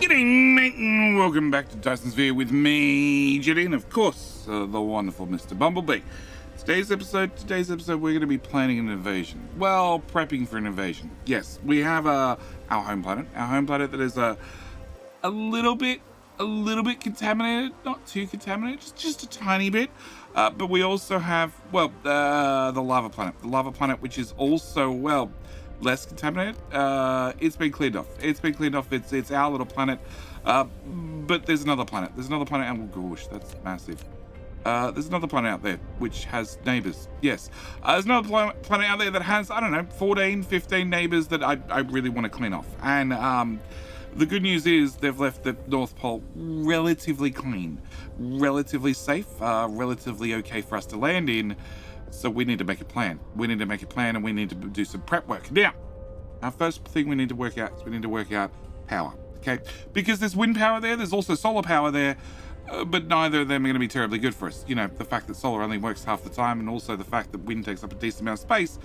G'day, mate, and welcome back to Dyson Sphere with me, Judy, and of course, the wonderful Mr. Bumblebee. Today's episode, we're going to be planning an invasion. Well, prepping for an invasion. Yes, we have our home planet that is a little bit contaminated, not too contaminated, just a tiny bit. But we also have, well, the lava planet, which is also, well, less contaminated. It's been cleaned off. It's our little planet. But there's another planet. And oh gosh, that's massive. There's another planet out there which has neighbors. Yes. There's another planet out there that has, I don't know, 14, 15 neighbors that I really want to clean off. And the good news is they've left the North Pole relatively clean, relatively safe, relatively okay for us to land in. So we need to make a plan. And we need to do some prep work. Now, our first thing we need to work out is power, okay? Because there's wind power there, there's also solar power there, but neither of them are going to be terribly good for us. You know, the fact that solar only works half the time, and also the fact that wind takes up a decent amount of space,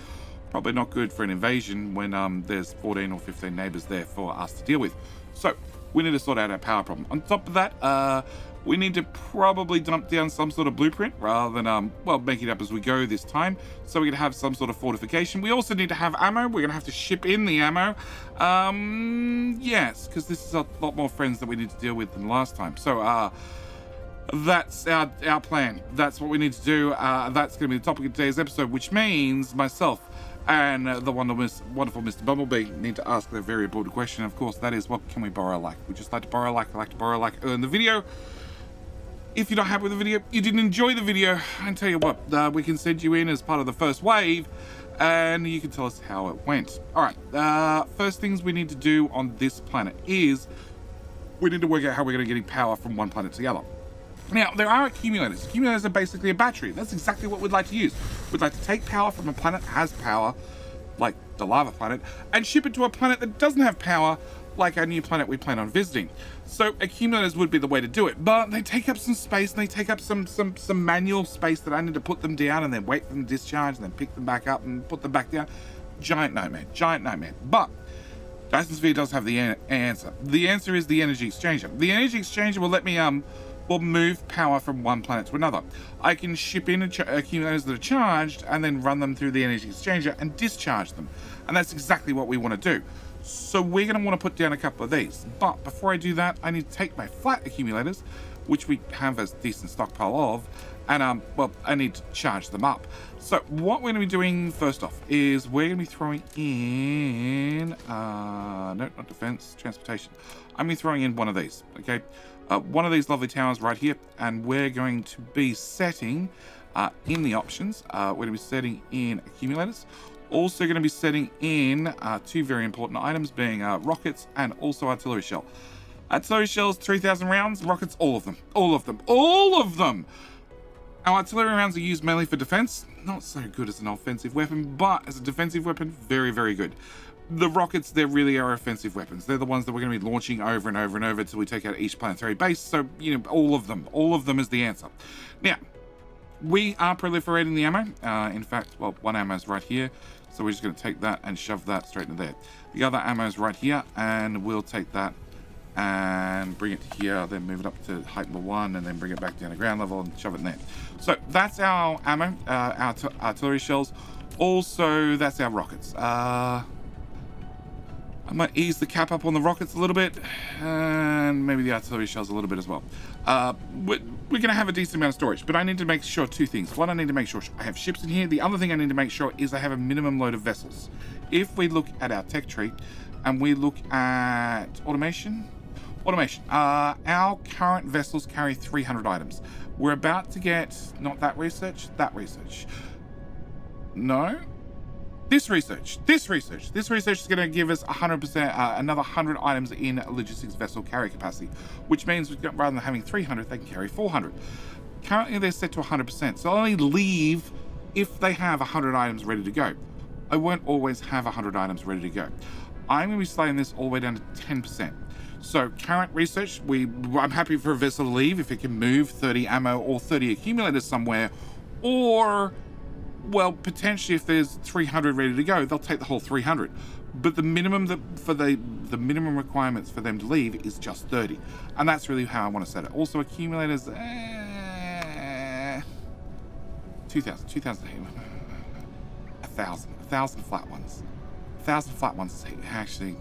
probably not good for an invasion when there's 14 or 15 neighbors there for us to deal with. So we need to sort out our power problem. On top of that, we need to probably dump down some sort of blueprint rather than, well, make it up as we go this time. So we're going to have some sort of fortification. We also need to have ammo. We're going to have to ship in the ammo. Yes, because this is a lot more friends that we need to deal with than last time. So, that's our plan. That's what we need to do. That's going to be the topic of today's episode, which means myself and the wonderful Mr. Bumblebee need to ask the very important question. Of course, that is, what can we borrow like? We just like to borrow like, earn the video. If you're not happy with the video, you didn't enjoy the video, I tell you what, we can send you in as part of the first wave, and you can tell us how it went. All right, first things we need to do on this planet is we need to work out how we're going to get power from one planet to the other. Now, there are accumulators. Accumulators are basically a battery. That's exactly what we'd like to use. We'd like to take power from a planet that has power, like the lava planet, and ship it to a planet that doesn't have power, like our new planet we plan on visiting. So accumulators would be the way to do it, but they take up some space, and they take up some manual space that I need to put them down and then wait for them to discharge and then pick them back up and put them back down. Giant nightmare. But Dyson Sphere does have the answer. The answer is the energy exchanger. The energy exchanger will let me will move power from one planet to another. I can ship in accumulators that are charged and then run them through the energy exchanger and discharge them. And that's exactly what we want to do. So we're going to want to put down a couple of these. But before I do that, I need to take my flat accumulators, which we have a decent stockpile of, and well, I need to charge them up. So what we're going to be doing first off is we're going to be throwing in, no, not defense, transportation. I'm going to be throwing in one of these, okay? One of these lovely towers right here, and we're going to be setting in the options, we're going to be setting in accumulators. Also going to be setting in two very important items, being rockets and also artillery shell. Artillery shells, 3,000 rounds. Rockets, all of them. Our artillery rounds are used mainly for defense. Not so good as an offensive weapon, but as a defensive weapon, very, very good. The rockets, they really are offensive weapons. They're the ones that we're going to be launching over and over and over until we take out each planetary base. So, you know, all of them is the answer. Now, we are proliferating the ammo. In fact, well, one ammo is right here. So we're just going to take that and shove that straight into there. The other ammo is right here, and we'll take that and bring it to here, then move it up to height number 1, and then bring it back down to ground level and shove it in there. So that's our ammo, our artillery shells. Also, that's our rockets. I might ease the cap up on the rockets a little bit, and maybe the artillery shells a little bit as well. We're going to have a decent amount of storage, but I need to make sure two things. One, I need to make sure I have ships in here. The other thing I need to make sure is I have a minimum load of vessels. If we look at our tech tree, and we look at automation, our current vessels carry 300 items. We're about to get, not that research. No. This research is going to give us 100%, another 100 items in logistics vessel carry capacity, which means rather than having 300, they can carry 400. Currently, they're set to 100%, so I'll only leave if they have 100 items ready to go. I won't always have 100 items ready to go. I'm going to be slowing this all the way down to 10%. So current research, I'm happy for a vessel to leave if it can move 30 ammo or 30 accumulators somewhere, or Well, potentially if there's 300 ready to go, they'll take the whole 300. But the minimum the minimum requirements for them to leave is just 30. And that's really how I want to set it. Also, accumulators, 2,000, 1,000 flat ones. 1,000 flat ones is actually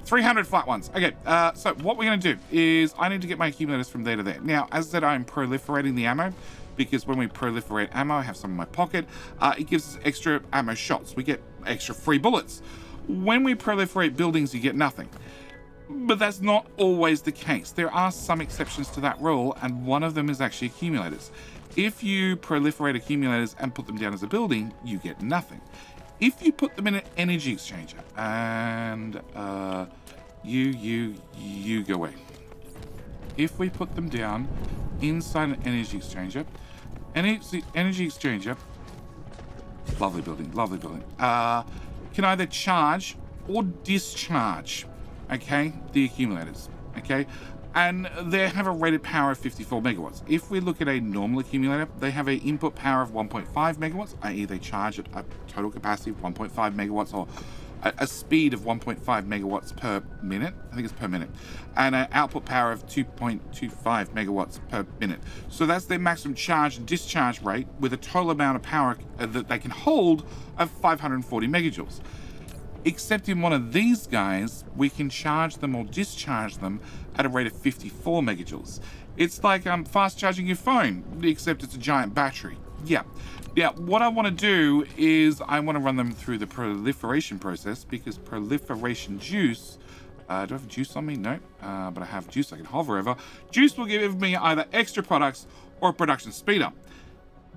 300 flat ones. Okay, so what we're going to do is I need to get my accumulators from there to there. Now, as I said, I'm proliferating the ammo because when we proliferate ammo, I have some in my pocket. It gives us extra ammo shots. We get extra free bullets. When we proliferate buildings, you get nothing. But that's not always the case. There are some exceptions to that rule, and one of them is actually accumulators. If you proliferate accumulators and put them down as a building, you get nothing. If you put them in an energy exchanger, and you go away. If we put them down inside an energy exchanger, energy exchanger, lovely building, can either charge or discharge, okay, the accumulators, okay? And they have a rated power of 54 megawatts. If we look at a normal accumulator, they have an input power of 1.5 megawatts, i.e. they charge at a total capacity of 1.5 megawatts or a speed of 1.5 megawatts per minute. I think it's per minute. And an output power of 2.25 megawatts per minute. So that's their maximum charge and discharge rate with a total amount of power that they can hold of 540 megajoules. Except in one of these guys, we can charge them or discharge them at a rate of 54 megajoules. It's like fast charging your phone, except it's a giant battery. Yeah, what I want to do is I want to run them through the proliferation process because proliferation juice, do I have juice on me? No, but I have juice I can hover over. Juice will give me either extra products or a production speed up.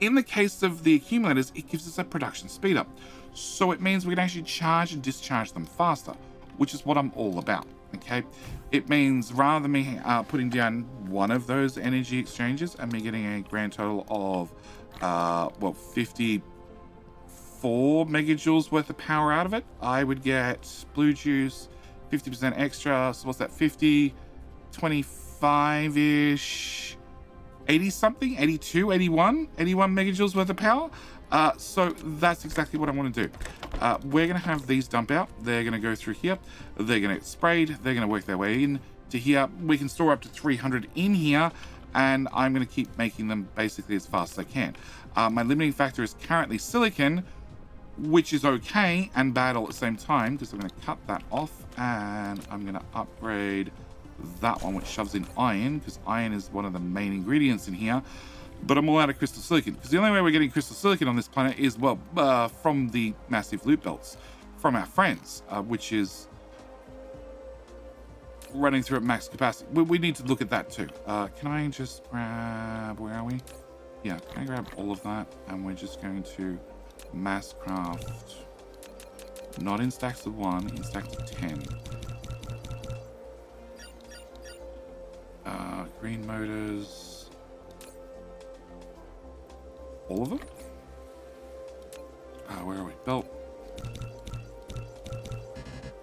In the case of the accumulators, it gives us a production speed up. So it means we can actually charge and discharge them faster, which is what I'm all about, okay? It means rather than me putting down one of those energy exchanges and me getting a grand total of, 54 megajoules worth of power out of it, I would get blue juice, 50% extra, so what's that, 50, 25-ish, 80 something, 82, 81 megajoules worth of power. So that's exactly what I want to do. We're going to have these dump out. They're going to go through here. They're going to get sprayed. They're going to work their way in to here. We can store up to 300 in here, and I'm going to keep making them basically as fast as I can. My limiting factor is currently silicon, which is okay and bad all at the same time because I'm going to cut that off and I'm going to upgrade that one, which shoves in iron because iron is one of the main ingredients in here. But I'm all out of crystal silicon because the only way we're getting crystal silicon on this planet is, well, from the massive loot belts from our friends, which is running through at max capacity. We need to look at that too. Can I just grab, where are we? Yeah, can I grab all of that? And we're just going to mass craft, not in stacks of 1, in stacks of 10. Green motors. All of them? Where are we? Belt.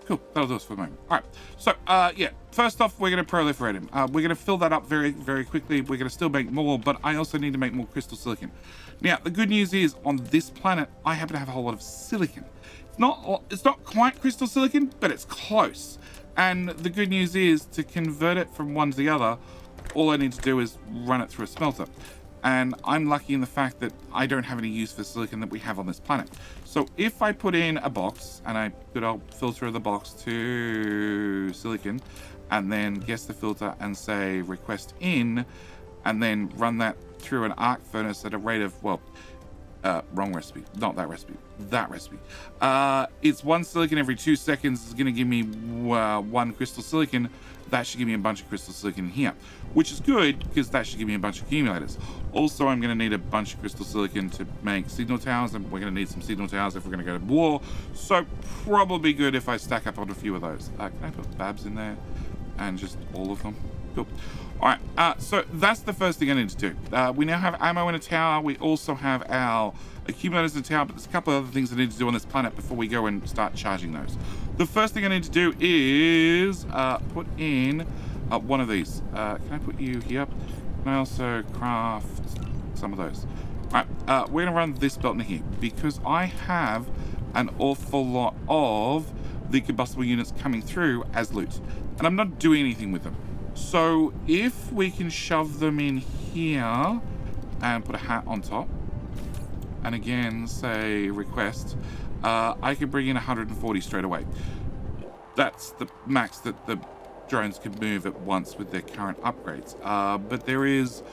Cool, that'll do us for the moment. All right, so yeah, first off, we're going to proliferate him. We're going to fill that up very, very quickly. We're going to still make more, but I also need to make more crystal silicon. Now, the good news is on this planet, I happen to have a whole lot of silicon. It's not quite crystal silicon, but it's close. And the good news is to convert it from one to the other, all I need to do is run it through a smelter. And I'm lucky in the fact that I don't have any use for silicon that we have on this planet. So if I put in a box and I put a filter of the box to silicon and then guess the filter and say request in and then run that through an arc furnace at a rate of, well, wrong recipe, not that recipe, that recipe. It's 1 silicon every 2 seconds is going to give me 1 crystal silicon. That should give me a bunch of crystal silicon here, which is good because that should give me a bunch of accumulators. Also, I'm going to need a bunch of crystal silicon to make signal towers, and we're going to need some signal towers if we're going to go to war. So probably good if I stack up on a few of those. Can I put Babs in there and just all of them? Cool. All right, so that's the first thing I need to do. We now have ammo in a tower. We also have our accumulators in a tower, but there's a couple of other things I need to do on this planet before we go and start charging those. The first thing I need to do is put in one of these. Can I put you here? Can I also craft some of those? All right, we're gonna run this belt in here because I have an awful lot of the combustible units coming through as loot, and I'm not doing anything with them. So if we can shove them in here and put a hat on top, and again say request, I can bring in 140 straight away. That's the max that the drones can move at once with their current upgrades. But there is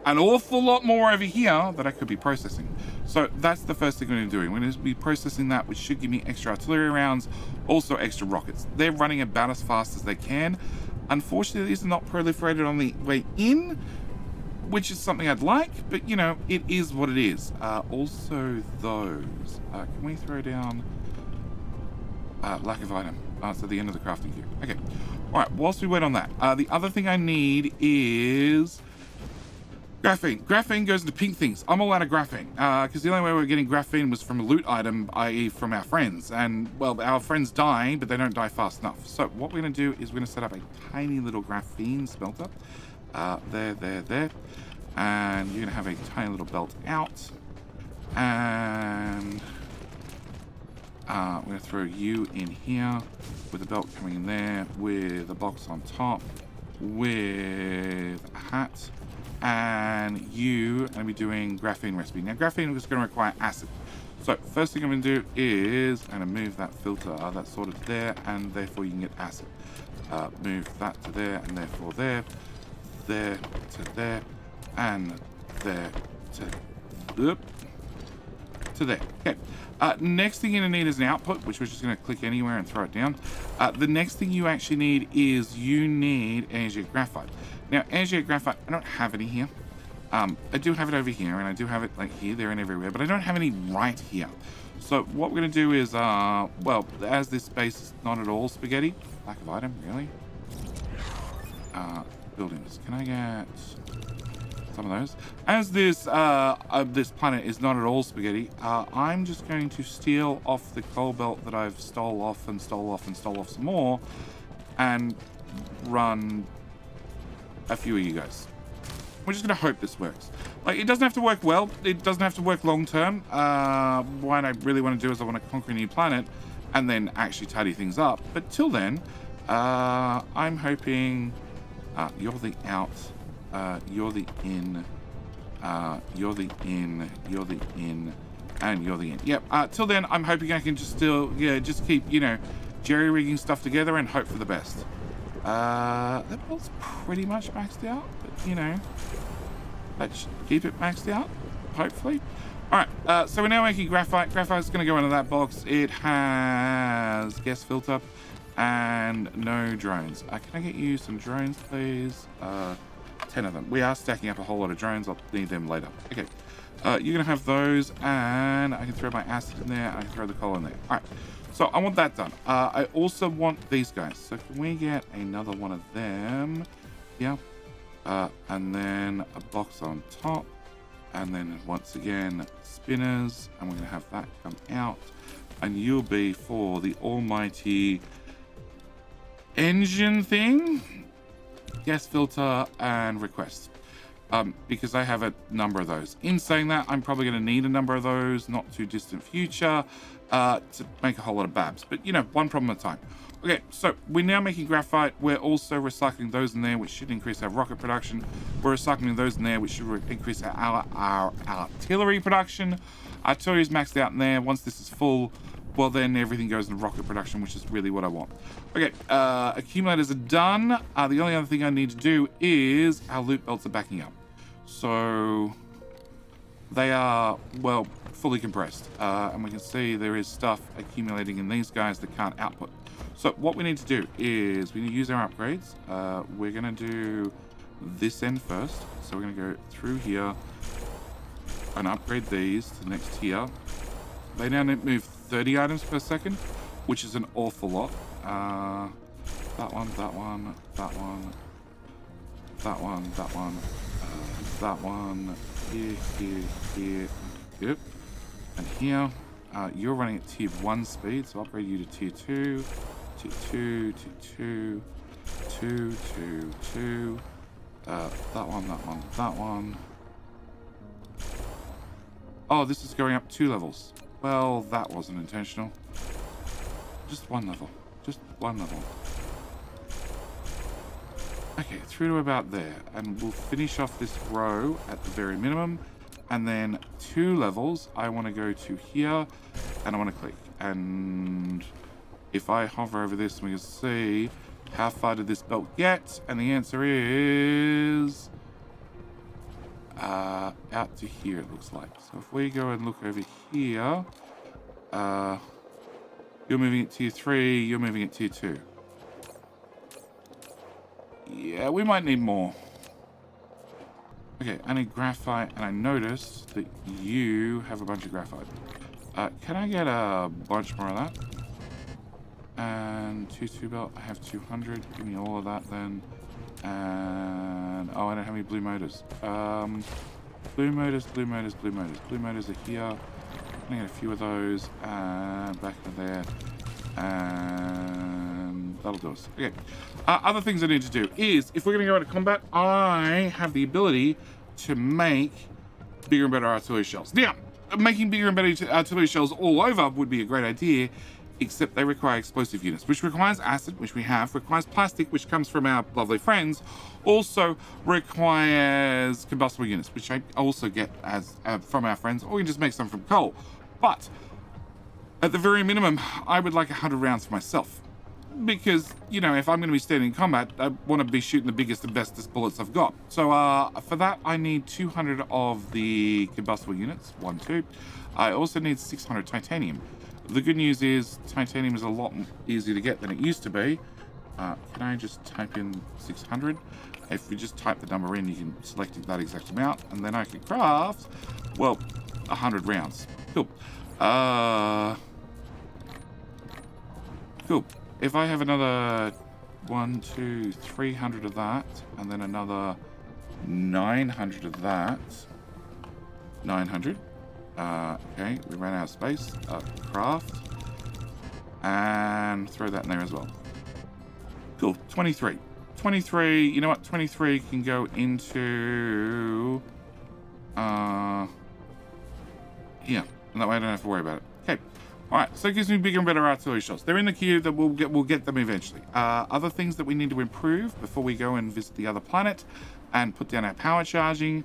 an awful lot more over here that I could be processing. So that's the first thing we're going to be doing. We're going to be processing that, which should give me extra artillery rounds, also extra rockets. They're running about as fast as they can. Unfortunately, these are not proliferated on the way in, which is something I'd like, but you know, it is what it is. Also those, can we throw down lack of item? It's at the end of the crafting queue. Okay, all right, whilst we wait on that, the other thing I need is graphene. Graphene goes into pink things. I'm all out of graphene, because the only way we were getting graphene was from a loot item, i.e. from our friends. And, well, our friends die, but they don't die fast enough. So what we're going to do is we're going to set up a tiny little graphene smelter. There. And you're going to have a tiny little belt out. And we're going to throw you in here with a belt coming in there, with a box on top, with a hat. And you are going to be doing graphene recipe. Now, graphene is going to require acid. So, first thing I'm going to do is I'm going to move that filter, that's sorted there, and therefore you can get acid. Move that to there, and therefore there to there, and there to there. Okay. Next thing you're going to need is an output, which we're just going to click anywhere and throw it down. The next thing you actually need is you need energy graphite. Now, energy graphite, I don't have any here. I do have it over here, and I do have it like here, there, and everywhere, but I don't have any right here. So what we're going to do is, well, as this base is not at all spaghetti, lack of item, really? Buildings, can I get some of those? As this this planet is not at all spaghetti, I'm just going to steal off the coal belt that I've stole off some more, and run a few of you guys. We're just going to hope this works. Like, it doesn't have to work well. It doesn't have to work long term. What I really want to do is I want to conquer a new planet and then actually tidy things up. But till then, I'm hoping you're the out, you're the in, you're the in, you're the in, and you're the in. Yep. Till then, I'm hoping I can just still, just keep, you know, jerry-rigging stuff together and hope for the best. That belt's pretty much maxed out, but you know, let's keep it maxed out, hopefully. Alright, so we're now making graphite. Graphite's going to go into that box. It has gas filter and no drones. Can I get you some drones, please? 10 of them. We are stacking up a whole lot of drones. I'll need them later. Okay, you're going to have those, and I can throw my acid in there, and I can throw the coal in there. Alright. So I want that done. I also want these guys. So can we get another one of them? Yeah. And then a box on top. And then once again, spinners. And we're going to have that come out. And you'll be for the almighty engine thing. Gas filter and request. Because I have a number of those. In saying that, I'm probably going to need a number of those, not too distant future, to make a whole lot of babs. But, you know, one problem at a time. Okay, so we're now making graphite. We're also recycling those in there, which should increase our rocket production. We're recycling those in there, which should increase our artillery production. Artillery is maxed out in there. Once this is full, well, then everything goes into rocket production, which is really what I want. Okay, accumulators are done. The only other thing I need to do is our loot belts are backing up. So they are, well, fully compressed. And we can see there is stuff accumulating in these guys that can't output. So what we need to do is we need to use our upgrades. We're going to do this end first. So we're going to go through here and upgrade these to the next tier. They now need to move 30 items per second, which is an awful lot. That one, that one, that one, that one, that one, that one, here, yep. And here, you're running at tier 1 speed, so I'll upgrade you to tier 2, tier 2, tier 2, 2, 2, 2, that one, that one, that one. Oh, this is going up 2 levels. Well, that wasn't intentional. Just 1 level. Just 1 level. Okay, through to about there. And we'll finish off this row at the very minimum. And then 2 levels, I want to go to here. And I want to click. And if I hover over this, we can see how far did this belt get? And the answer is out to here, it looks like. So if we go and look over here, you're moving at tier 3, you're moving at tier 2. Yeah, we might need more. Okay, I need graphite, and I noticed that you have a bunch of graphite. Can I get a bunch more of that? And 2 belt, I have 200. Give me all of that then. And oh, I don't have any blue motors. Blue motors are here. I get a few of those, and back to there, and that'll do us. Okay. Other things I need to do is, if we're going to go into combat, I have the ability to make bigger and better artillery shells. Now, making bigger and better artillery shells all over would be a great idea, except they require explosive units, which requires acid, which we have, requires plastic, which comes from our lovely friends, also requires combustible units, which I also get as from our friends, or we can just make some from coal. But at the very minimum, I would like 100 rounds for myself, because, you know, if I'm going to be standing in combat, I want to be shooting the biggest and bestest bullets I've got. So for that, I need 200 of the combustible units, 1, 2. I also need 600 titanium. The good news is titanium is a lot easier to get than it used to be. Can I just type in 600? If we just type the number in, you can select that exact amount, and then I can craft, well, 100 rounds. Cool. Cool. If I have another 1, 2, 300 of that, and then another 900 of that, 900. Okay, we ran out of space. Craft. And throw that in there as well. Cool, 23. 23, you know what? 23 can go into... here. And that way I don't have to worry about it. Okay. Alright, so it gives me bigger and better artillery shells. They're in the queue, that we'll get them eventually. Other things that we need to improve before we go and visit the other planet and put down our power charging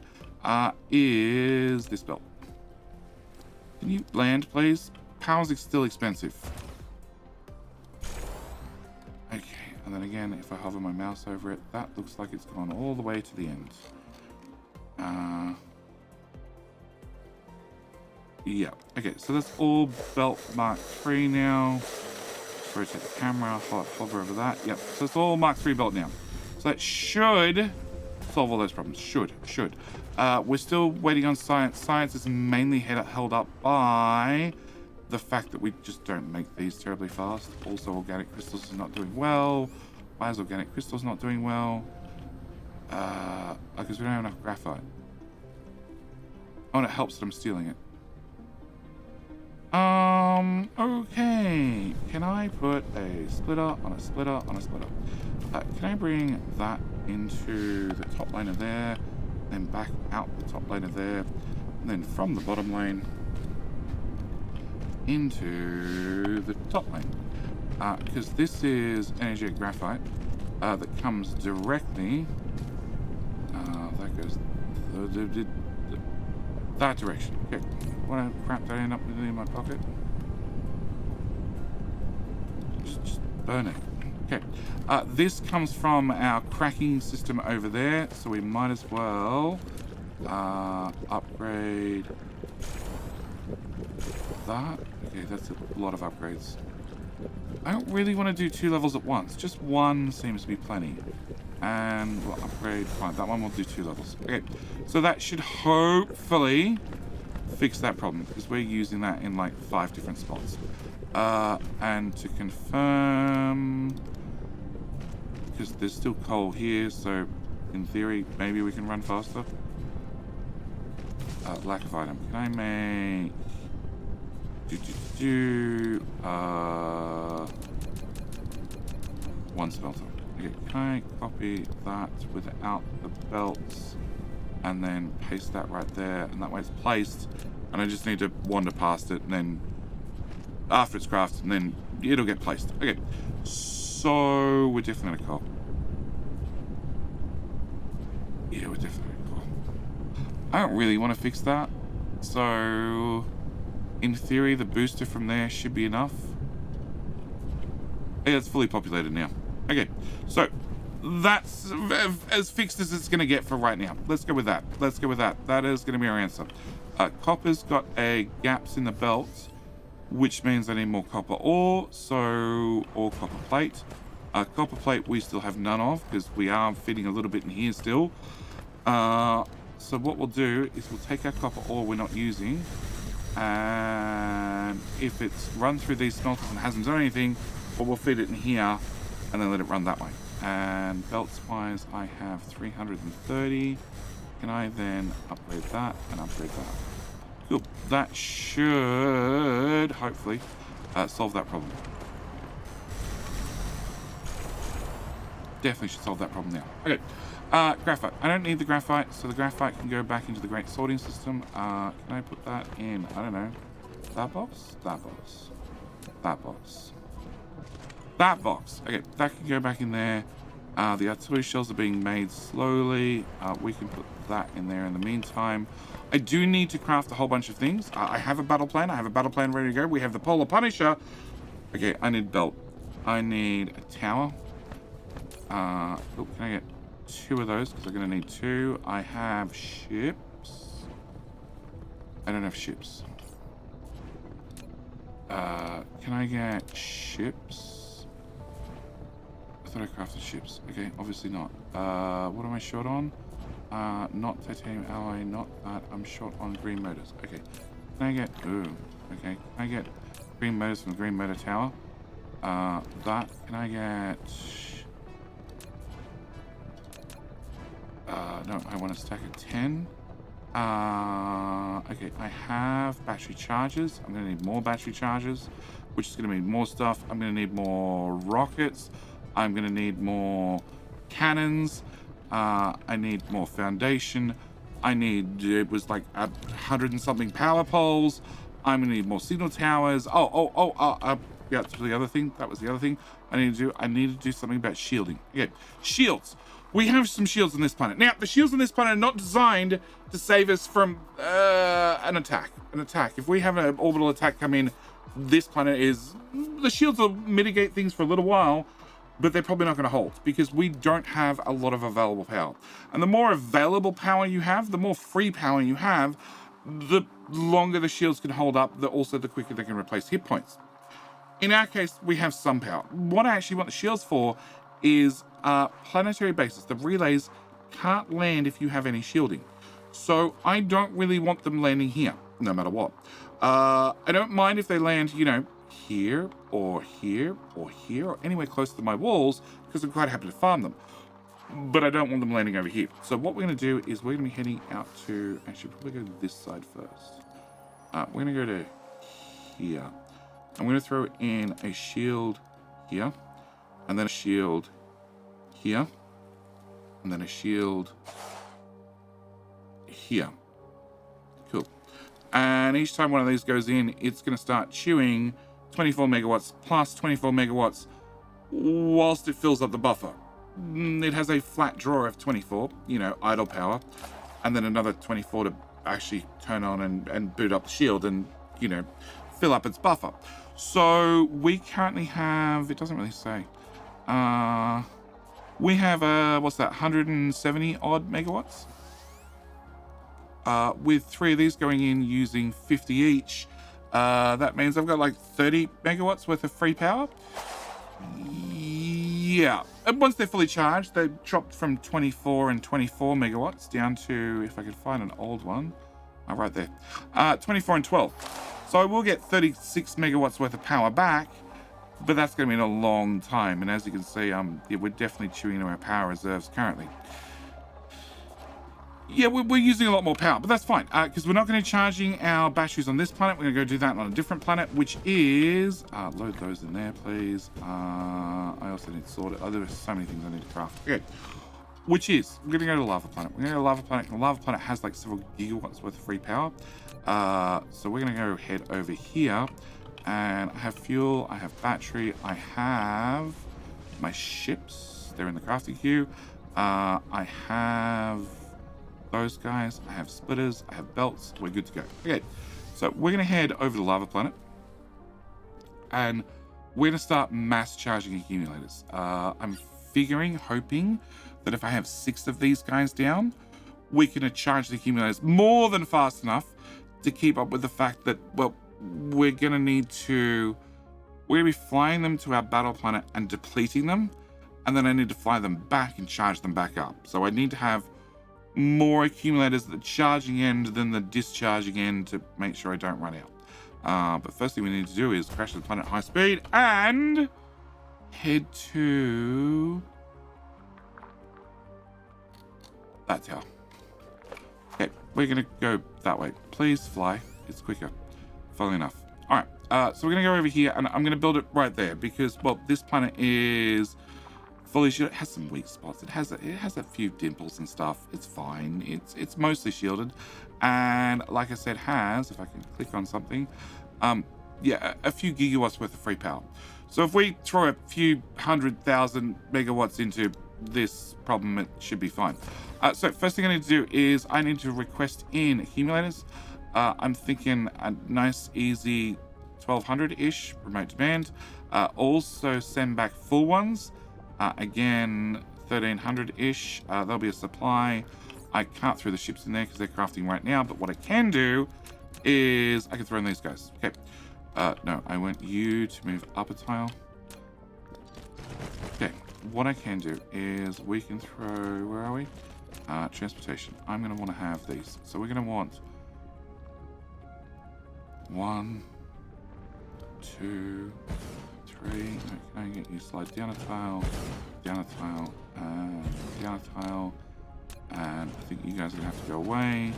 is this belt. Can you land, please? Power's still expensive. Okay, and then again, if I hover my mouse over it, that looks like it's gone all the way to the end. Yeah, okay, so that's all belt Mark 3 now. Rotate the camera, hover over that. Yep, so it's all Mark 3 belt now. So that should solve all those problems. Should. We're still waiting on science. Science is mainly held up by the fact that we just don't make these terribly fast. Also, organic crystals is not doing well. Why is organic crystals not doing well? Because we don't have enough graphite. Oh, and it helps that I'm stealing it. Okay. Can I put a splitter on a splitter on a splitter? Can I bring that into the top lane of there, then back out the top lane of there, and then from the bottom lane into the top lane? Because this is energetic graphite that comes directly, that goes that direction. Okay, what crap did I end up with in my pocket? Just burn it. Okay, this comes from our cracking system over there, so we might as well upgrade that. Okay, that's a lot of upgrades. I don't really want to do 2 levels at once. Just 1 seems to be plenty. And we'll upgrade. Fine, that one will do 2 levels. Okay, so that should hopefully fix that problem, because we're using that in like 5 different spots. And to confirm, because there's still coal here, so in theory, maybe we can run faster. Lack of item. Can I make... one smelter. Okay, can I copy that without the belts? and then paste that right there, and that way it's placed, and I just need to wander past it, and then after it's crafted, and then it'll get placed. Okay, so we're definitely gonna call. Yeah, we're definitely gonna call. I don't really want to fix that, so in theory the booster from there should be enough. Yeah, it's fully populated now. Okay, so that's as fixed as it's going to get for right now. Let's go with that. Let's go with that. That is going to be our answer. Copper's got a gaps in the belt, which means I need more copper ore, so or copper plate. Copper plate we still have none of because we are fitting a little bit in here still. So what we'll do is we'll take our copper ore we're not using, and if it's run through these smelters and hasn't done anything, well, we'll feed it in here and then let it run that way. And belts wise, I have 330. Can I then upgrade that and upgrade that? Cool. That should hopefully solve that problem. Definitely should solve that problem now. Okay. Graphite. I don't need the graphite, so the graphite can go back into the great sorting system. Can I put that in? I don't know. That box? That box. That box. That box. Okay, that can go back in there. The artillery shells are being made slowly. We can put that in there in the meantime. I do need to craft a whole bunch of things. I have a battle plan. I have a battle plan ready to go. We have the Polar Punisher. Okay, I need belt. I need a tower. Oh, can I get 2 of those? Because I'm going to need 2. I have ships. I don't have ships. Can I get ships? I thought I crafted ships. Okay, obviously not. What am I short on? Not titanium alloy, not that. I'm short on green motors. Okay. Can I get... Ooh. Okay. Can I get green motors from the green motor tower? That. Can I get... no, I want to stack of 10. Okay, I have battery chargers. I'm going to need more battery chargers, which is going to mean more stuff. I'm going to need more rockets. I'm going to need more cannons. I need more foundation. I need, it was like 100 and something power poles. I'm going to need more signal towers. Yeah, that's the other thing. That was the other thing I need to do. I need to do something about shielding. Okay, shields. We have some shields on this planet. Now, the shields on this planet are not designed to save us from an attack. If we have an orbital attack come in, this planet is... The shields will mitigate things for a little while, but they're probably not going to hold because we don't have a lot of available power. And the more available power you have, the more free power you have, the longer the shields can hold up, also the quicker they can replace hit points. In our case, we have some power. What I actually want the shields for is planetary bases. The relays can't land if you have any shielding. So I don't really want them landing here, no matter what. I don't mind if they land, you know, here or here or here or anywhere close to my walls, because I'm quite happy to farm them. But I don't want them landing over here. So what we're going to do is we're going to be heading out to... Actually, probably go to this side first. We're going to go to here. I'm going to throw in a shield here. And then a shield here. And then a shield here. Cool. And each time one of these goes in, it's going to start chewing 24 megawatts plus 24 megawatts whilst it fills up the buffer. It has a flat draw of 24, you know, idle power. And then another 24 to actually turn on and boot up the shield and, you know, fill up its buffer. So we currently have... It doesn't really say... we have, what's that, 170 odd megawatts? With 3 of these going in using 50 each, that means I've got like 30 megawatts worth of free power. Yeah. And once they're fully charged, they dropped from 24 and 24 megawatts down to, if I could find an old one, right there, 24 and 12. So I will get 36 megawatts worth of power back, but that's going to be in a long time. And as you can see, yeah, we're definitely chewing into our power reserves currently. Yeah, we're using a lot more power, but that's fine, because we're not going to be charging our batteries on this planet. We're going to go do that on a different planet, which is... load those in there, please. I also need to sort it. Oh, there are so many things I need to craft. Okay. which is, we're gonna go to Lava Planet. We're gonna go to Lava Planet, and Lava Planet has like several gigawatts worth of free power. So we're gonna go head over here, and I have fuel, I have battery, I have my ships, they're in the crafting queue. I have those guys, I have splitters, I have belts, we're good to go. Okay, so we're gonna head over to Lava Planet, and we're gonna start mass charging accumulators. I'm hoping that if I have 6 of these guys down, we can charge the accumulators more than fast enough to keep up with the fact that, well, we're gonna be flying them to our battle planet and depleting them, and then I need to fly them back and charge them back up. So I need to have more accumulators at the charging end than the discharging end to make sure I don't run out. But first thing we need to do is crash the planet at high speed and head to that tower. Okay, we're gonna go that way. Please fly, it's quicker. Funnily enough. All right, so we're gonna go over here, and I'm gonna build it right there because, well, this planet is fully shielded. It has some weak spots. It has a few dimples and stuff. It's fine. It's mostly shielded, and like I said, has, if I can click on something, yeah, a few gigawatts worth of free power. So if we throw a few 100,000 megawatts into this problem, it should be fine. So first thing I need to do is I need to request in accumulators. I'm thinking a nice, easy 1200-ish remote demand. Also send back full ones. Again, 1300-ish. There'll be a supply. I can't throw the ships in there because they're crafting right now, but what I can do is I can throw in these guys. Okay. No, I want you to move up a tile. Okay, what I can do is we can throw, where are we? Transportation. I'm going to want to have these. So we're going to want 1, 2, 3. Can I get you slide down a tile, and down a tile, and I think you guys are going to have to go away,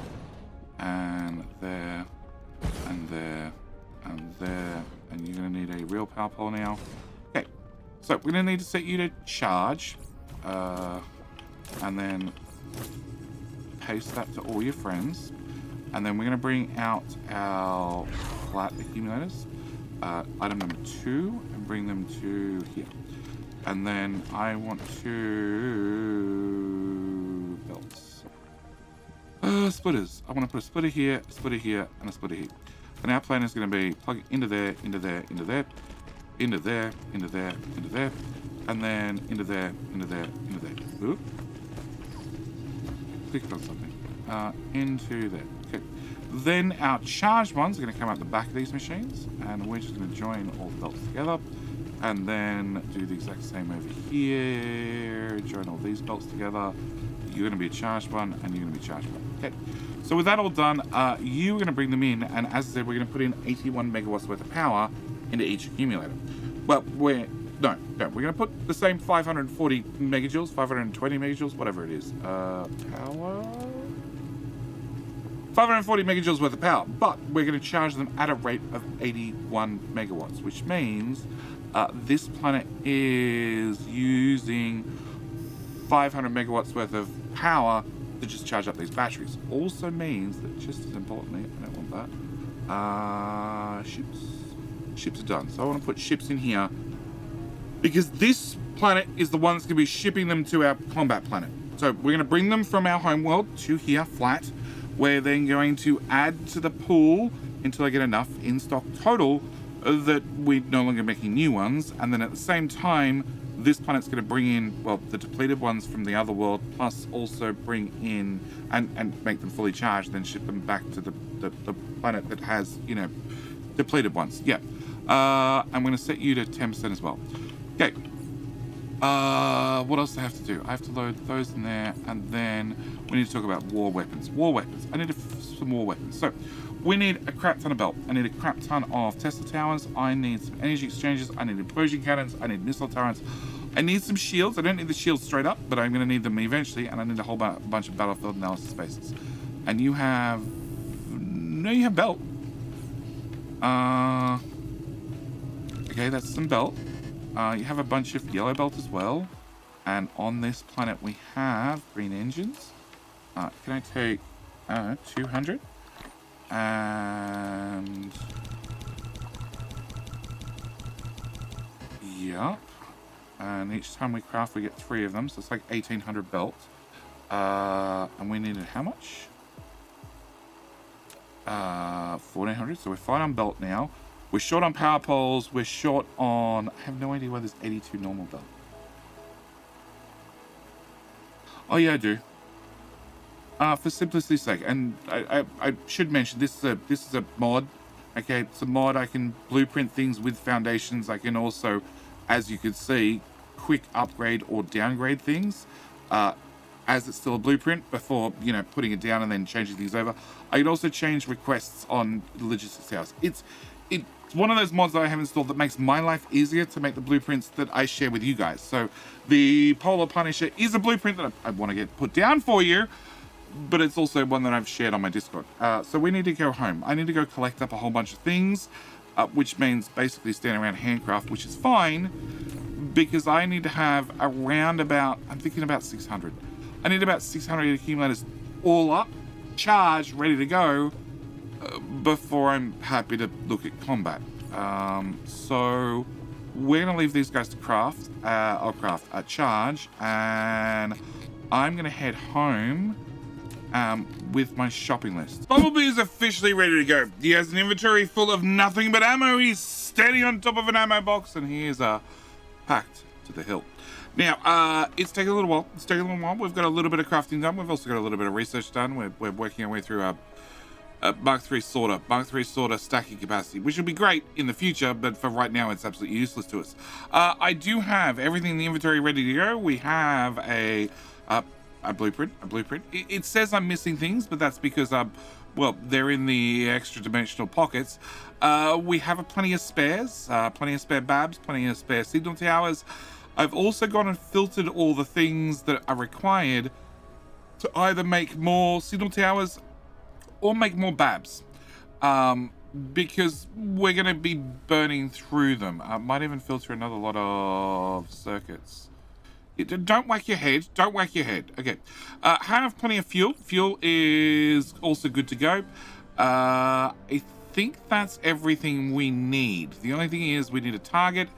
and there, and there, and there, and you're going to need a real power pole now. Okay, so we're going to need to set you to charge, and then paste that to all your friends, and then we're going to bring out our flat accumulators, item number 2, and bring them to here. And then I want 2 belts. Splitters. I want to put a splitter here, and a splitter here. And our plan is going to be plug it into there, into there, into there, into there, into there, into there, and then into there, into there, into there. Oop. Clicked on something. Into there. Okay. Then our charged ones are going to come out the back of these machines, and we're just going to join all the belts together, and then do the exact same over here. Join all these belts together. You're going to be a charged one, and you're going to be a charged one. Okay. So with that all done, you're going to bring them in, and as I said, we're going to put in 81 megawatts worth of power into each accumulator. Well, we're going to put the same 540 megajoules, 520 megajoules, whatever it is. Power? 540 megajoules worth of power, but we're going to charge them at a rate of 81 megawatts, which means this planet is using 500 megawatts worth of power to just charge up these batteries. Also means that, just as importantly, I don't want that, ships are done. So I want to put ships in here because this planet is the one that's going to be shipping them to our combat planet. So we're going to bring them from our homeworld to here flat. We're then going to add to the pool until I get enough in stock total that we're no longer making new ones. And then at the same time, this planet's going to bring in, well, the depleted ones from the other world, plus also bring in and make them fully charged, then ship them back to the planet that has, you know, depleted ones. Yeah. I'm going to set you to 10% as well. Okay. What else do I have to do? I have to load those in there, and then we need to talk about war weapons. War weapons. I need some war weapons. So we need a crap ton of belt. I need a crap ton of Tesla towers. I need some energy exchanges. I need implosion cannons. I need missile turrets. I need some shields. I don't need the shields straight up, but I'm going to need them eventually, and I need a whole bunch of battlefield analysis bases. And you have... No, you have belt. Okay, that's some belt. You have a bunch of yellow belt as well. And on this planet, we have green engines. Can I take 200? And yep. And each time we craft, we get 3 of them. So it's like 1,800 belts. And we needed how much? 1,400. So we're fine on belt now. We're short on power poles. We're short on... I have no idea why there's 82 normal belt. Oh yeah, I do. For simplicity's sake, and I should mention this is a mod. Okay, it's a mod. I can blueprint things with foundations. I can also, as you can see, quick upgrade or downgrade things, as it's still a blueprint before putting it down and then changing things over. I can also change requests on the logistics house. It's one of those mods that I have installed that makes my life easier to make the blueprints that I share with you guys. So the Polar Punisher is a blueprint that I want to get put down for you, but it's also one that I've shared on my Discord. So we need to go home. I need to go collect up a whole bunch of things, which means basically standing around handcraft, which is fine, because I need to have around about, I'm thinking about 600. I need about 600 accumulators all up, charged, ready to go, before I'm happy to look at combat. So we're gonna leave these guys to craft, charge, and I'm gonna head home with my shopping list. Bumblebee is officially ready to go. He has an inventory full of nothing but ammo. He's standing on top of an ammo box, and he is packed to the hilt. Now, it's taken a little while. We've got a little bit of crafting done. We've also got a little bit of research done. We're working our way through a Mark III sorter stacking capacity, which will be great in the future, but for right now, it's absolutely useless to us. I do have everything in the inventory ready to go. We have a blueprint. It says I'm missing things, but that's because well, they're in the extra dimensional pockets. We have plenty of spares, plenty of spare babs, plenty of spare signal towers. I've also gone and filtered all the things that are required to either make more signal towers or make more babs, because we're going to be burning through them. I might even filter another lot of circuits. Don't whack your head. Okay. Have plenty of fuel. Fuel is also good to go. I think that's everything we need. The only thing is we need a target.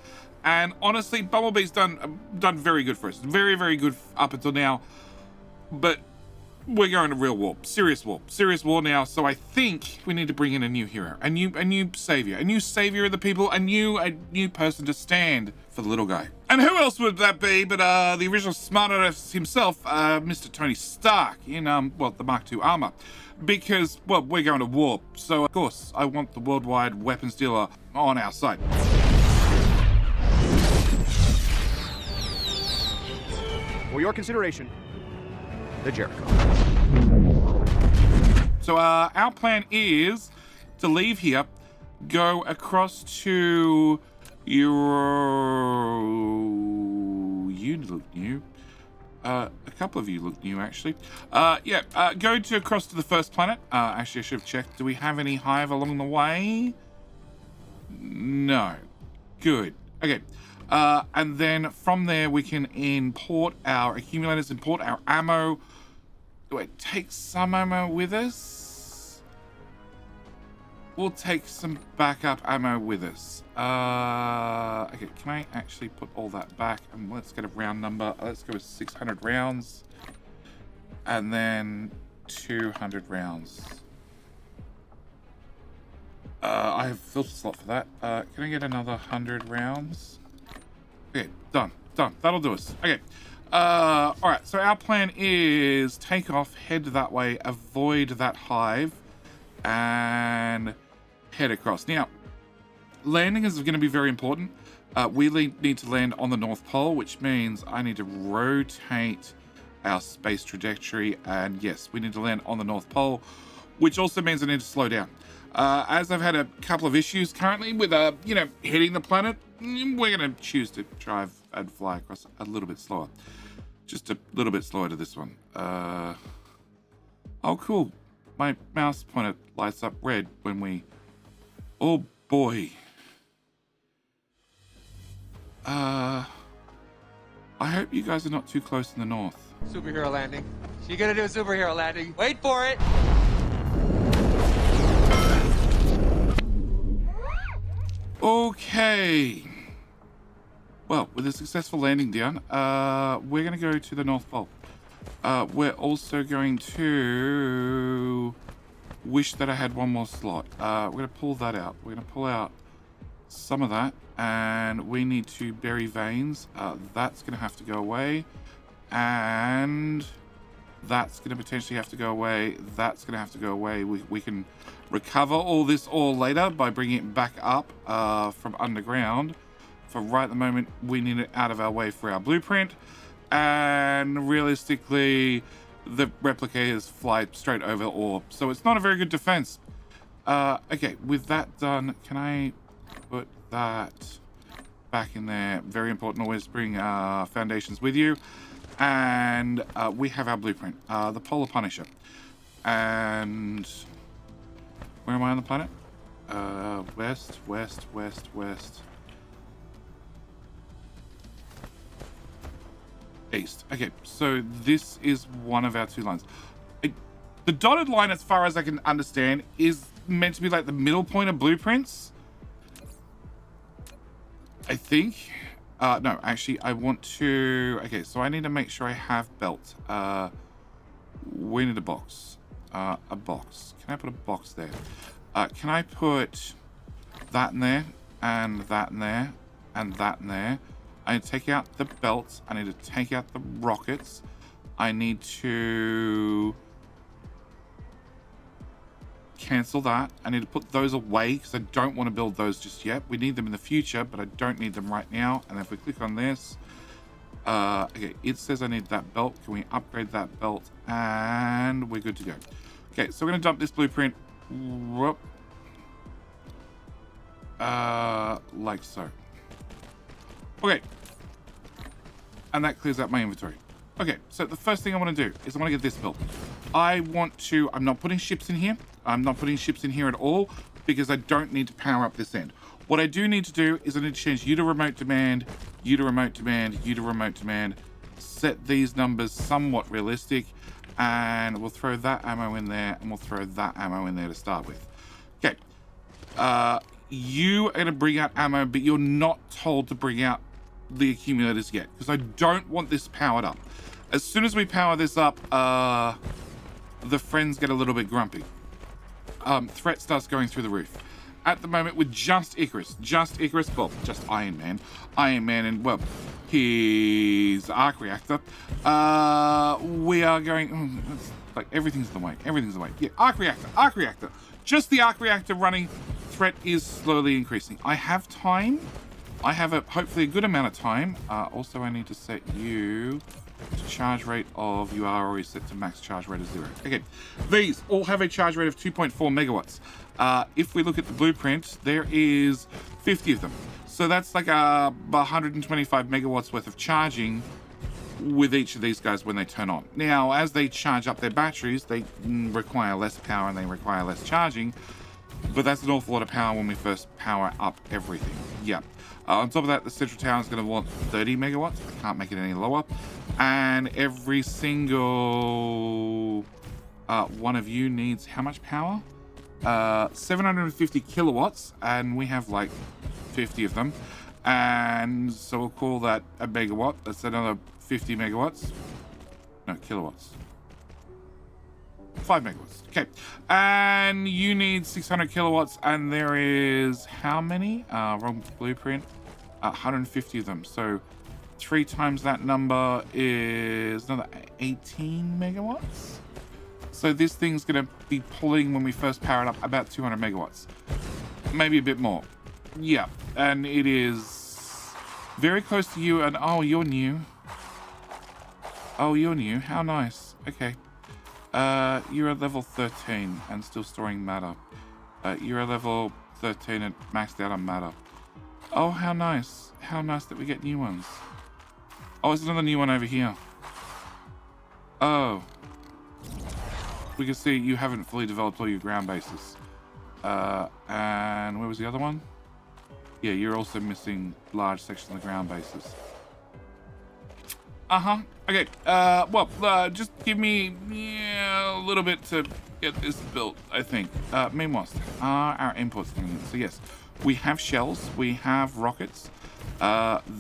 And honestly, Bumblebee's done very good for us. Very, very good up until now. But we're going to real war. Serious war now. So I think we need to bring in a new hero. A new savior. A new savior of the people. A new person to stand for the little guy. And who else would that be but the original Smartass himself, Mr. Tony Stark in, the Mark II armor. Because, well, we're going to war. So, of course, I want the worldwide weapons dealer on our side. For your consideration, the Jericho. So our plan is to leave here, go across to you look new. A couple of you look new, actually. Go across to the first planet. Actually, I should have checked. Do we have any hive along the way? No. Good. Okay. And then from there, we can import our accumulators, import our ammo. Do I take some ammo with us? We'll take some backup ammo with us. Okay, can I actually put all that back? And let's get a round number. Let's go with 600 rounds. And then 200 rounds. I have filter slot for that. Can I get another 100 rounds? Okay, done. That'll do us. Okay. Alright, so our plan is take off, head that way, avoid that hive, and head across. Now, landing is going to be very important. We need to land on the North Pole, which means I need to rotate our space trajectory, and yes, we need to land on the North Pole, which also means I need to slow down. As I've had a couple of issues currently with, hitting the planet, we're going to choose to drive and fly across a little bit slower. Just a little bit slower to this one. Oh, cool. My mouse pointer lights up red when we... Oh, boy. I hope you guys are not too close in the north. Superhero landing. She gonna do a superhero landing. Wait for it. Okay. Well, with a successful landing down, we're going to go to the North Pole. We're also going to wish that I had one more slot. We're going to pull that out. We're going to pull out some of that, and we need to bury veins. That's going to have to go away, and that's going to potentially have to go away. That's going to have to go away. We can recover all this ore later by bringing it back up from underground. For right at the moment, we need it out of our way for our blueprint, and realistically, the replicators fly straight over ore, so it's not a very good defense. Okay, with that done, can I put that back in there? Very important, always bring foundations with you. And we have our blueprint, the Polar Punisher. And where am I on the planet? West, west, west, west. East. Okay, so this is one of our two lines. The dotted line, as far as I can understand, is meant to be like the middle point of blueprints, I think. No, actually, I want to... Okay, so I need to make sure I have belt. We need a box. A box. Can I put a box there? Can I put that in there, and that in there, and that in there? I need to take out the belts. I need to take out the rockets. I need to cancel that. I need to put those away because I don't want to build those just yet. We need them in the future, but I don't need them right now. And if we click on this, okay, it says I need that belt. Can we upgrade that belt? And we're good to go. Okay, so we're going to dump this blueprint. Whoop. Like so. Okay. And that clears out my inventory. Okay, so the first thing I want to do is I want to get this built. I'm not putting ships in here. I'm not putting ships in here at all because I don't need to power up this end. What I do need to do is I need to change you to remote demand, you to remote demand, you to remote demand, set these numbers somewhat realistic, and we'll throw that ammo in there, and we'll throw that ammo in there to start with. Okay. You are going to bring out ammo, but you're not told to bring out the accumulators yet, because I don't want this powered up. As soon as we power this up, the friends get a little bit grumpy. Threat starts going through the roof. At the moment, with just Icarus, well, just Iron Man, and, well, his arc reactor, we are going, like, everything's in the way. Yeah, arc reactor. Just the arc reactor running, threat is slowly increasing. I have time. I have hopefully a good amount of time. Also, I need to set you to charge rate of... You are already set to max charge rate of 0. Okay, these all have a charge rate of 2.4 megawatts. If we look at the blueprint, there is 50 of them. So that's like 125 megawatts worth of charging with each of these guys when they turn on. Now, as they charge up their batteries, they require less power and they require less charging. But that's an awful lot of power when we first power up everything. Yeah. On top of that, the central tower is going to want 30 megawatts. I can't make it any lower. And every single one of you needs how much power? 750 kilowatts. And we have like 50 of them. And so we'll call that a megawatt. That's another 50 megawatts. No, kilowatts. 5 megawatts. Okay. And you need 600 kilowatts. And there is how many? Wrong blueprint. 150 of them. So 3 times that number is another 18 megawatts. So this thing's going to be pulling, when we first power it up, about 200 megawatts. Maybe a bit more. Yeah. And it is very close to you. And oh, you're new. Oh, you're new. How nice. Okay. You're at level 13 and still storing matter. You're at level 13 and maxed out on matter. Oh, how nice. How nice that we get new ones. Oh, there's another new one over here. Oh. We can see you haven't fully developed all your ground bases. And where was the other one? Yeah, you're also missing large sections of the ground bases. Okay. Just give me a little bit to get this built, I think. Meanwhile, our imports coming in. So yes, we have shells. We have rockets.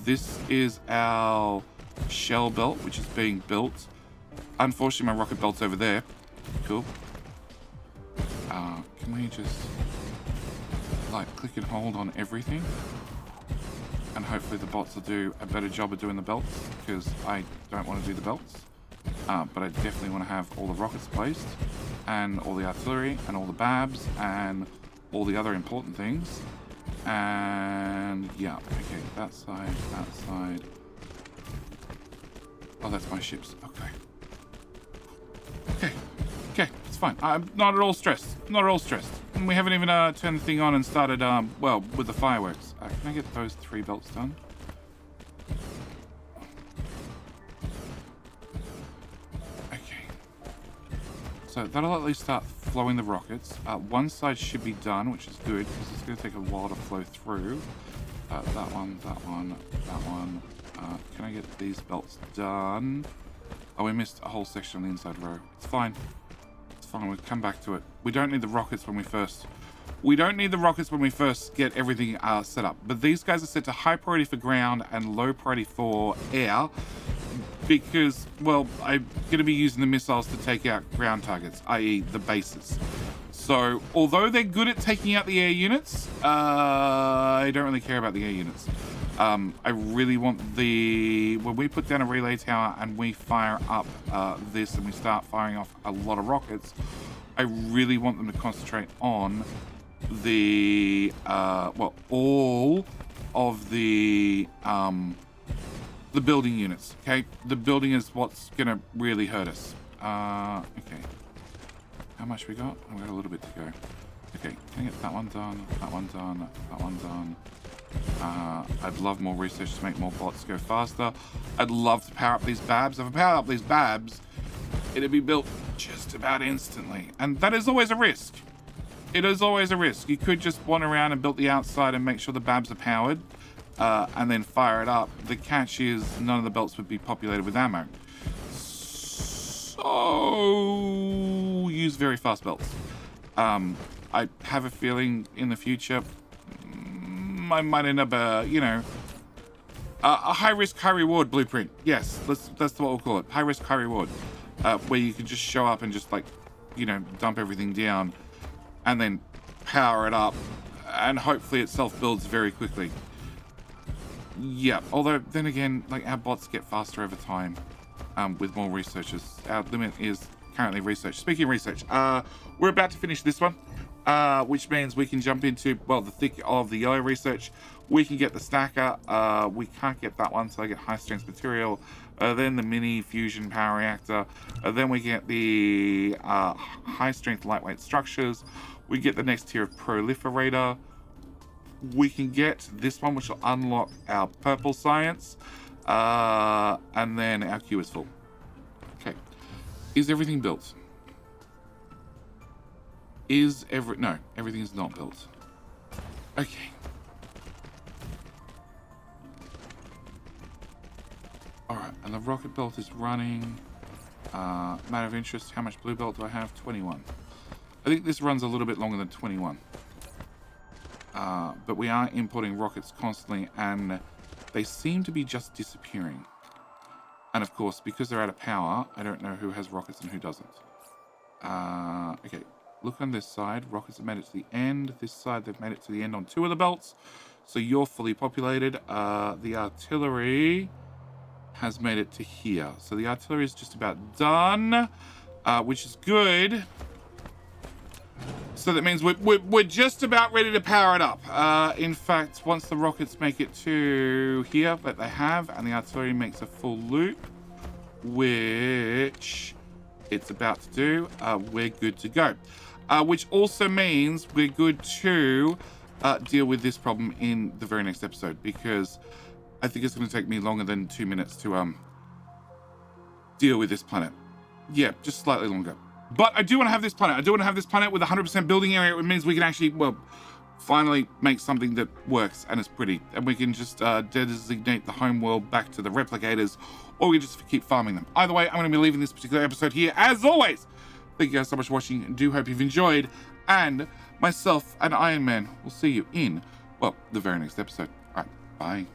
This is our shell belt, which is being built. Unfortunately, my rocket belt's over there. Cool. Can we just like click and hold on everything? And hopefully the bots will do a better job of doing the belts, because I don't want to do the belts. But I definitely want to have all the rockets placed, and all the artillery, and all the babs, and all the other important things. And yeah, okay, that side. Oh, that's my ships. Okay, it's fine. I'm not at all stressed. And we haven't even turned the thing on and started, with the fireworks. Can I get those 3 belts done? Okay. So that'll at least start flowing the rockets. One side should be done, which is good, because it's going to take a while to flow through. That one. Can I get these belts done? Oh, we missed a whole section on the inside row. It's fine. We'll come back to it. We don't need the rockets when we first get everything set up. But these guys are set to high priority for ground and low priority for air, because, well, I'm going to be using the missiles to take out ground targets, i.e. the bases. So, although they're good at taking out the air units, I don't really care about the air units. I really want when we put down a relay tower and we fire up this and we start firing off a lot of rockets, I really want them to concentrate on all of the building units, okay? The building is what's gonna really hurt us. Okay. How much we got? Oh, we got a little bit to go. Okay, can I get that one done, that one done, that one done? I'd love more research to make more bots go faster. I'd love to power up these babs. If I power up these babs, it'd be built just about instantly. And that is always a risk. It is always a risk. You could just wander around and build the outside and make sure the babs are powered, and then fire it up. The catch is none of the belts would be populated with ammo. So use very fast belts. I have a feeling in the future I might end up a high risk, high reward blueprint. Yes, that's what we'll call it. High risk, high reward. Where you can just show up and just dump everything down and then power it up, and hopefully it self-builds very quickly. Yeah, although then again, our bots get faster over time with more researchers. Our limit is currently research. Speaking of research, we're about to finish this one. Which means we can jump into, well, the thick of the yellow research. We can get the stacker. We can't get that one, so I get high strength material. Then the mini fusion power reactor. Then we get the high strength lightweight structures. We get the next tier of proliferator. We can get this one, which will unlock our purple science. And then our queue is full. Okay. Is everything built? No, everything is not built. Okay. Alright, and the rocket belt is running. Matter of interest, how much blue belt do I have? 21. I think this runs a little bit longer than 21. But we are importing rockets constantly, and they seem to be just disappearing. And of course, because they're out of power, I don't know who has rockets and who doesn't. Okay. Look on this side. Rockets have made it to the end. This side, they've made it to the end on 2 of the belts. So you're fully populated. The artillery has made it to here. So the artillery is just about done, which is good. So that means we're just about ready to power it up. In fact, once the rockets make it to here, that they have, and the artillery makes a full loop, which it's about to do, we're good to go. Which also means we're good to deal with this problem in the very next episode, because I think it's going to take me longer than 2 minutes to deal with this planet. Yeah, just slightly longer. But I do want to have this planet. I do want to have this planet with 100% building area. It means we can actually, well, finally make something that works and is pretty, and we can just designate the home world back to the replicators, or we just keep farming them. Either way, I'm going to be leaving this particular episode here. As always, thank you guys so much for watching, and do hope you've enjoyed, and myself and Iron Man will see you in, well, the very next episode. All right, bye.